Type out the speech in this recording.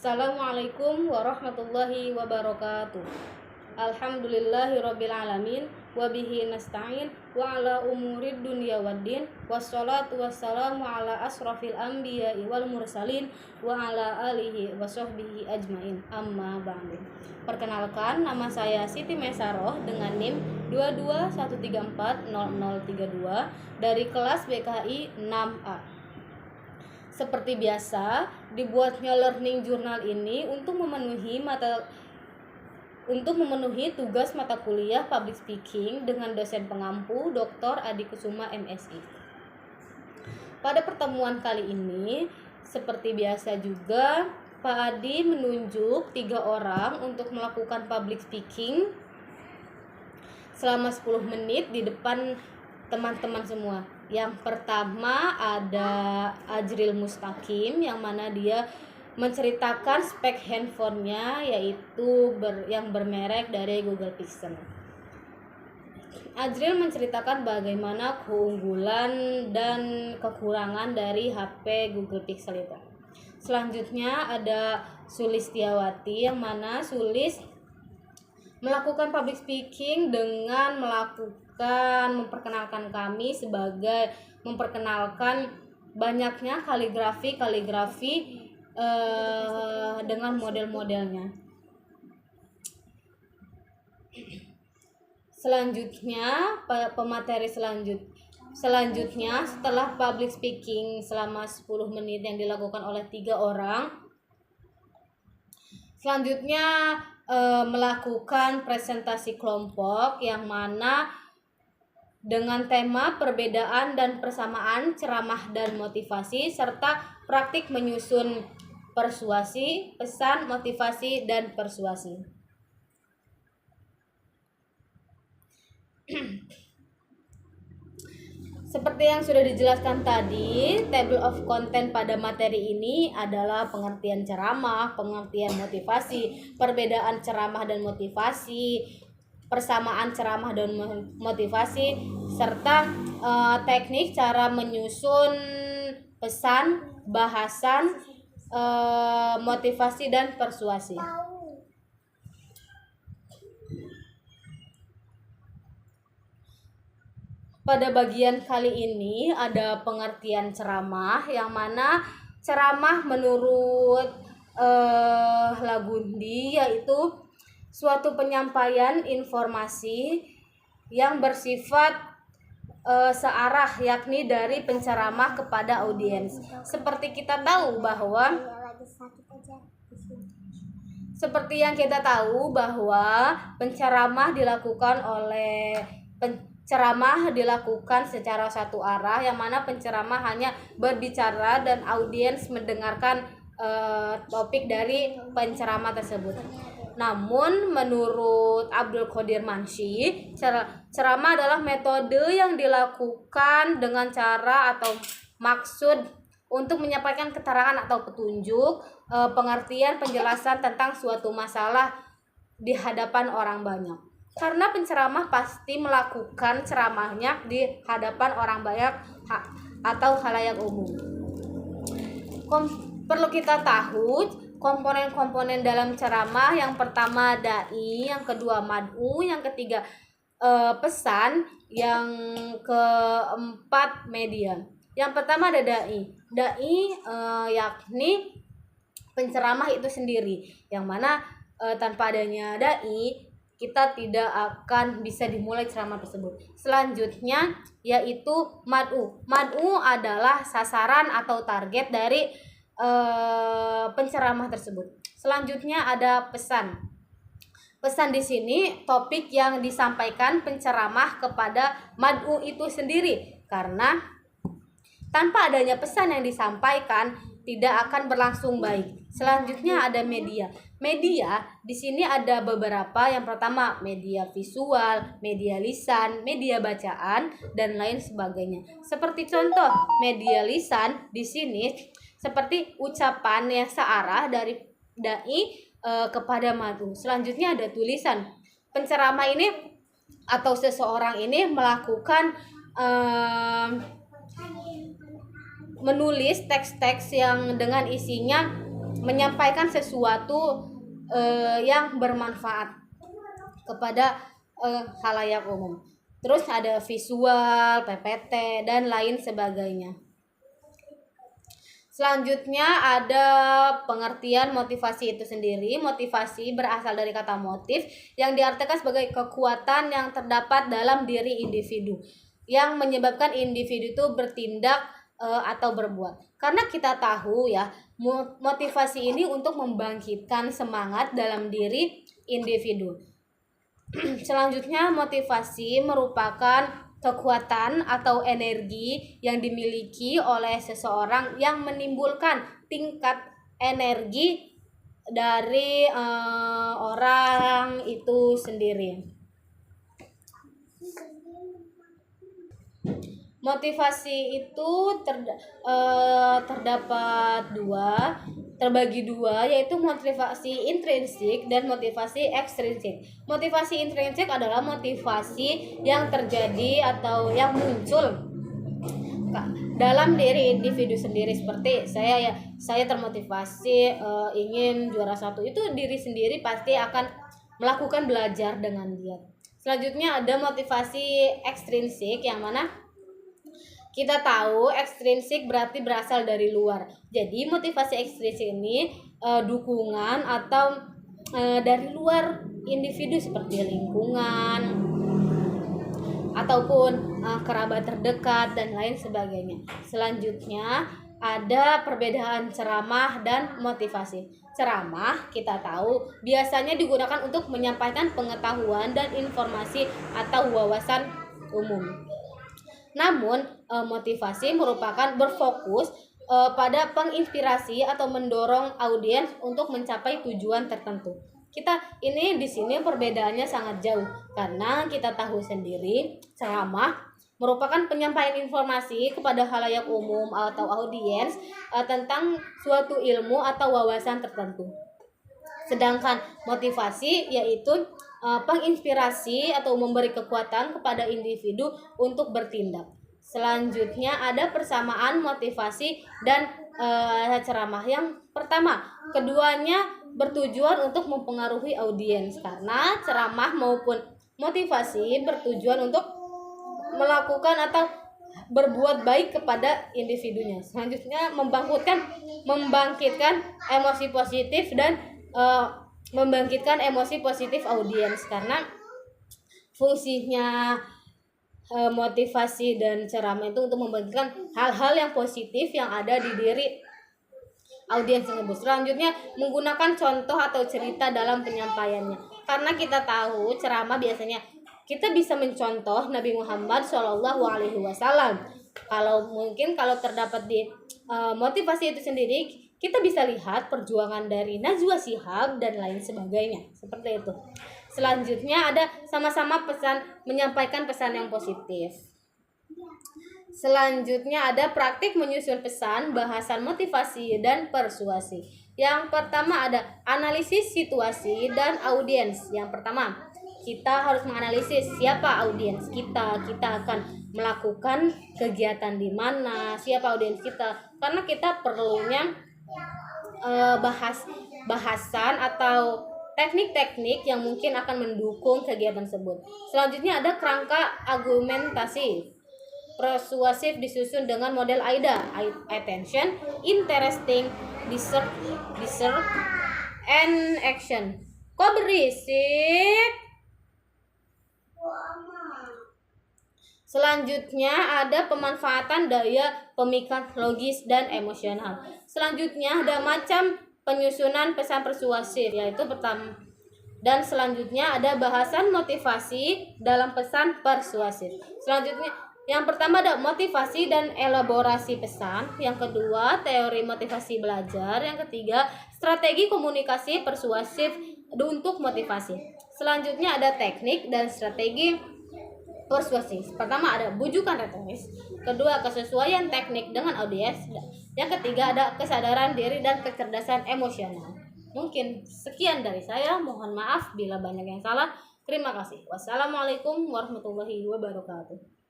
Assalamualaikum warahmatullahi wabarakatuh. Alhamdulillahirabbil alamin wa bihi nasta'in wa ala umurid dunya waddin wassalatu wassalamu ala asrafil anbiya'i wal mursalin wa ala alihi wa sahbihi ajmain. Amma ba'du. Perkenalkan, nama saya Siti Mesaroh dengan NIM 221340032 dari kelas BKI 6A. Seperti biasa, dibuatnya learning journal ini untuk memenuhi tugas mata kuliah public speaking dengan dosen pengampu Dr. Adi Kusuma MSI. Pada pertemuan kali ini, seperti biasa juga, Pak Adi menunjuk 3 orang untuk melakukan public speaking selama 10 menit di depan teman-teman semua. Yang pertama ada Ajril Mustaqim, yang mana dia menceritakan spek handphonenya, yaitu yang bermerek dari Google Pixel. Ajril menceritakan bagaimana keunggulan dan kekurangan dari HP Google Pixel itu. Selanjutnya ada Sulistiawati, yang mana Sulis melakukan public speaking dengan memperkenalkan kami sebagai memperkenalkan banyaknya kaligrafi dengan model-modelnya. Selanjutnya pemateri selanjutnya setelah public speaking selama 10 menit yang dilakukan oleh 3 orang, selanjutnya melakukan presentasi kelompok, yang mana dengan tema perbedaan dan persamaan ceramah dan motivasi, serta praktik menyusun persuasi, pesan, motivasi, dan persuasi. Seperti yang sudah dijelaskan tadi, table of content pada materi ini adalah pengertian ceramah, pengertian motivasi, perbedaan ceramah dan motivasi, persamaan ceramah dan motivasi, serta teknik cara menyusun pesan, bahasan, motivasi, dan persuasi. Pada bagian kali ini ada pengertian ceramah, yang mana ceramah menurut Lagundi yaitu suatu penyampaian informasi yang bersifat searah, yakni dari penceramah kepada audiens. Seperti yang kita tahu bahwa penceramah dilakukan secara satu arah, yang mana penceramah hanya berbicara dan audiens mendengarkan topik dari penceramah tersebut. Namun menurut Abdul Qadir Mansy, ceramah adalah metode yang dilakukan dengan cara atau maksud untuk menyampaikan keterangan atau petunjuk, pengertian, penjelasan tentang suatu masalah di hadapan orang banyak. Karena penceramah pasti melakukan ceramahnya di hadapan orang banyak atau khalayak umum. Perlu kita tahu komponen-komponen dalam ceramah. Yang pertama dai, yang kedua mad'u, yang ketiga pesan, yang keempat media. Yang pertama ada dai. Dai yakni penceramah itu sendiri, yang mana tanpa adanya dai kita tidak akan bisa dimulai ceramah tersebut. Selanjutnya yaitu mad'u. Mad'u adalah sasaran atau target dari penceramah tersebut. Selanjutnya ada pesan. Pesan di sini topik yang disampaikan penceramah kepada mad'u itu sendiri, karena tanpa adanya pesan yang disampaikan tidak akan berlangsung baik. Selanjutnya ada media. Media di sini ada beberapa. Yang pertama media visual, media lisan, media bacaan, dan lain sebagainya. Seperti contoh media lisan di sini seperti ucapan yang searah dari dai kepada mad'u. Selanjutnya ada tulisan. Penceramah ini atau seseorang ini melakukan menulis teks-teks yang dengan isinya menyampaikan sesuatu yang bermanfaat kepada khalayak umum. Terus ada visual, PPT, dan lain sebagainya. Selanjutnya ada pengertian motivasi itu sendiri. Motivasi berasal dari kata motif yang diartikan sebagai kekuatan yang terdapat dalam diri individu yang menyebabkan individu itu bertindak atau berbuat. Karena kita tahu ya, motivasi ini untuk membangkitkan semangat dalam diri individu. Selanjutnya, motivasi merupakan kekuatan atau energi yang dimiliki oleh seseorang yang menimbulkan tingkat energi dari orang itu sendiri. Motivasi itu terdapat terbagi dua, yaitu motivasi intrinsik dan motivasi ekstrinsik. Motivasi intrinsik adalah motivasi yang terjadi atau yang muncul dalam diri individu sendiri, seperti saya termotivasi ingin juara 1, itu diri sendiri pasti akan melakukan belajar dengan giat. Selanjutnya ada motivasi ekstrinsik, yang mana kita tahu ekstrinsik berarti berasal dari luar. Jadi motivasi ekstrinsik ini dukungan atau dari luar individu seperti lingkungan ataupun kerabat terdekat dan lain sebagainya. Selanjutnya ada perbedaan ceramah dan motivasi. Ceramah kita tahu biasanya digunakan untuk menyampaikan pengetahuan dan informasi atau wawasan umum. Namun motivasi merupakan berfokus pada penginspirasi atau mendorong audiens untuk mencapai tujuan tertentu. Kita ini di sini perbedaannya sangat jauh, karena kita tahu sendiri ceramah merupakan penyampaian informasi kepada khalayak umum atau audiens tentang suatu ilmu atau wawasan tertentu. Sedangkan motivasi yaitu penginspirasi atau memberi kekuatan kepada individu untuk bertindak. Selanjutnya ada persamaan motivasi dan ceramah. Yang pertama, keduanya bertujuan untuk mempengaruhi audiens, karena ceramah maupun motivasi bertujuan untuk melakukan atau berbuat baik kepada individunya. Selanjutnya membangkitkan emosi positif dan membangkitkan emosi positif audiens, karena fungsinya motivasi dan ceramah itu untuk membangkitkan hal-hal yang positif yang ada di diri audiens tersebut. Selanjutnya menggunakan contoh atau cerita dalam penyampaiannya, karena kita tahu ceramah biasanya kita bisa mencontoh Nabi Muhammad SAW. Kalau terdapat di motivasi itu sendiri, kita bisa lihat perjuangan dari Najwa Shihab dan lain sebagainya, seperti itu. Selanjutnya ada sama-sama menyampaikan pesan yang positif. Selanjutnya ada praktik menyusun pesan, bahasan motivasi dan persuasi. Yang pertama ada analisis situasi dan audiens. Yang pertama, kita harus menganalisis siapa audiens kita akan melakukan kegiatan di mana, siapa audiens kita, karena kita perlunya bahasan atau teknik-teknik yang mungkin akan mendukung kegiatan tersebut. Selanjutnya ada kerangka argumentasi. Persuasif disusun dengan model AIDA: attention, interesting, desire, and action. Kok berisik? Selanjutnya ada pemanfaatan daya pemikat logis dan emosional. Selanjutnya ada macam penyusunan pesan persuasif, yaitu pertama. Dan selanjutnya ada bahasan motivasi dalam pesan persuasif. Selanjutnya yang pertama ada motivasi dan elaborasi pesan. Yang kedua, teori motivasi belajar. Yang ketiga, strategi komunikasi persuasif untuk motivasi. Selanjutnya ada teknik dan strategi persuasif. Pertama ada bujukan retoris, kedua kesesuaian teknik dengan audiens, yang ketiga ada kesadaran diri dan kecerdasan emosional. Mungkin sekian dari saya, mohon maaf bila banyak yang salah. Terima kasih. Wassalamualaikum warahmatullahi wabarakatuh.